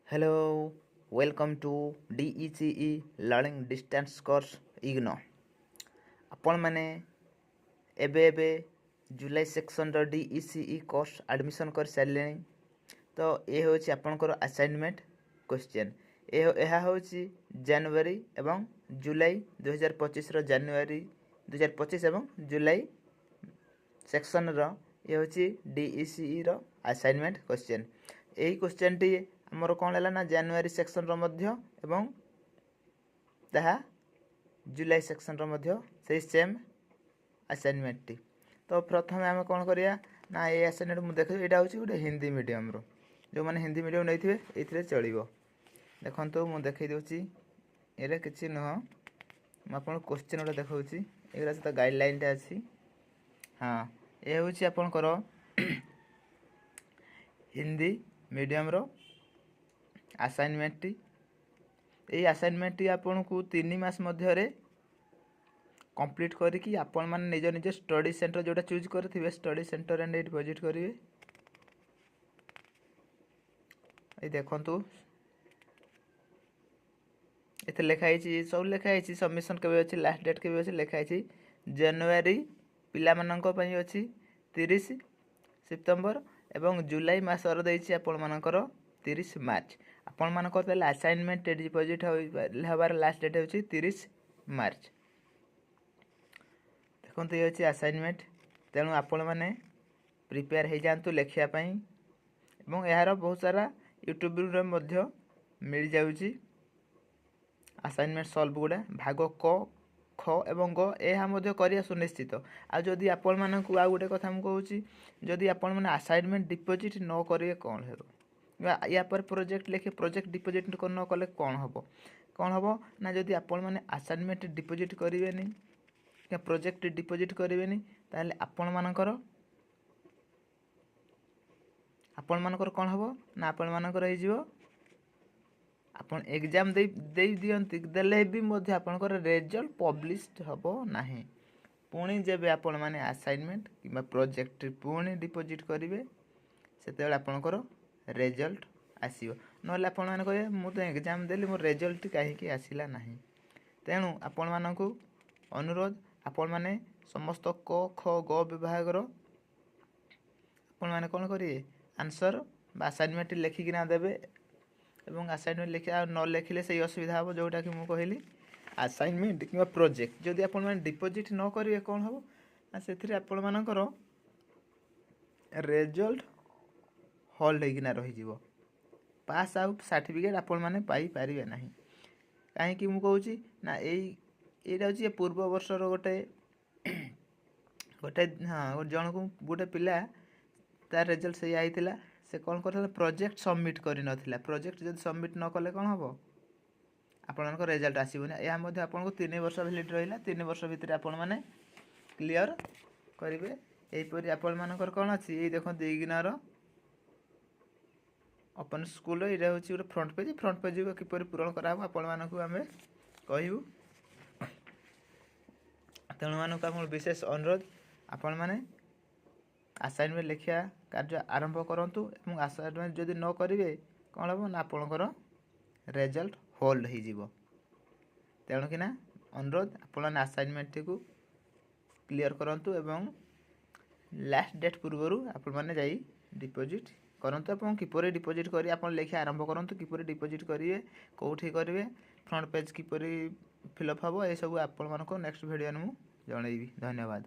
Hello, welcome to DECE Learning Distance Course IGNO। आपण माने एबे जुलाई सेक्शन रो DECE कोर्स एडमिशन कर सारे तो ये हूँ आपंकर असाइनमेंट क्वेश्चन यह हूँ जनवरी एवं जुलाई 2025 रो जनवरी 2025 एवं जुलाई सेक्शन रो ये हूँ DECE रो असाइनमेंट क्वेश्चन। यही क्वेश्चन टी आमर कौन है ना जनवरी सेक्शन रो मध्य एवं ताहा जुलाई सेक्शन रो मध्य से सेम असाइनमेंट टी। तो प्रथम आम कौन करिया ना ये असाइनमेंट मुझे देख यहाँ हूँ गोटे हिंदी मीडियम रो जो मैंने हिंदी मीडियम नहीं थे ये चलो देखो तो मुझे देखी दूसरी ये किसी नुह मुझे क्वेश्चन गोटे देखा ये तो गाइडलाइन टा अच्छी। हाँ ये हूँ आपणकर हिंदी मीडियम रो असाइनमेंट टी ये असाइनमेंट टी आपन को 3 मास मध्य कंप्लीट करिकी आपण माने निज निज स्टडी सेंटर जोटा चूज करथिबे study centre and at visit करिवे। ए देखंतु एते लिखा है सब लिखा है सबमिशन केबे अछि लास्ट डेट केबे अछि लिखा है जनवरी पिला मानक पई अछि 30 सितंबर एवं जुलाई मासर दैछि आपण मानकर 30 मार्च आपण मानकर तले असाइनमेंट डिपॉजिट हबार लास्ट डेट होछि 30 मार्च। देखो ये अच्छी असाइनमेंट तेणु आपण मैंने प्रिपेयर हो जातु लिखा एवं यार बहुत सारा यूट्यूब मिल जाऊँगी असाइनमेंट सॉल्व गुड़ा भाग क ख एवं ग यह करिया सुनिश्चित। आदि आपण मानक आ गोटे कथा मुझे जदि आपण मैंने असाइनमेंट डिपॉजिट न करेंगे कौन हो या पर प्रोजेक्ट लिखे प्रोजेक्ट डिपॉजिट न कले कौन हम ना जदि आपण मैंने असाइनमेंट डिपॉजिट करेंगे क्या प्रोजेक्ट डिपॉजिट करेंगे ताले आपण मानकर कौन हम ना आपण मानकर हो आपण एग्जाम दे दियंती देले भी मध्य आपनकर रिजल्ट पब्लिश्ड हबो नाही पुणी जेबे आपण माने असाइनमेंट किबा प्रोजेक्ट पुणी डिपॉजिट करिवे सेतेबेले आपनकर रिजल्ट आसीबो नले आपण माने कहे मु तो एग्जाम देली मोर रिजल्ट काहे कि आसीला नाही। तेणु आपण मानकु अनुरोध आपण माने समस्त क ख ग विभाग रो आपण माने कोन करिए आंसर बा असाइनमेंट लिखिकिना देबे एवं असाइनमेंट लिखा न लिखिले से असुविधा हम जोटा कि मुझे कहली असाइनमेंट कि प्रोजेक्ट जदि आप डिपॉजिट न करेंगे कौन हम से आपण मानकर रिजल्ट होल्ड होना रही पास आउट सर्टिफिकेट आपण मैंने पाई पारे ना कहीं मुझे ना यही हूँ पूर्व वर्षर गोटे गोटे हाँ जन को गोटे पिला तार रिजल्ट से आईला से कौन कर प्रोजेक्ट सबमिट कर नथिला प्रोजेक्ट जब सबमिट न कले कौन हम आपको रिजल्ट आसबनी यह आपको 3 वर्ष वैलिड रहा 3 वर्ष भितर आपण मैंने क्लियर करेंगे यहीपरि आपण मानकर कौन अच्छी ये देखते इग्नोर ओपन स्कूल ये हूँ गोटे फ्रंट पेज को किपर पूरण कराब आपण मानक आम कहूँ तेणु मानक आम विशेष अनुरोध आपण मैंने असाइनमेंट लिखा कार्य आरंभ करंतु एवं असाइनमेंट जदि न करेंगे कौन हम ना आपणकर रिजल्ट होल्ड हो तेणु कि अनुरोध आपण असाइनमेंट को क्लियर करंतु एवं लास्ट डेट पूर्वर आपण मैंने जाई डिपॉजिट करंतु एवं किपर डिपॉजिट करी आपण लिखा आरंभ करंतु किपर डिपॉजिट करेंगे कौटी करेंगे फ्रंट पेज किपर फिलअप हम ये सब आपण मानक नेक्स्ट वीडियो में जनइबी। धन्यवाद।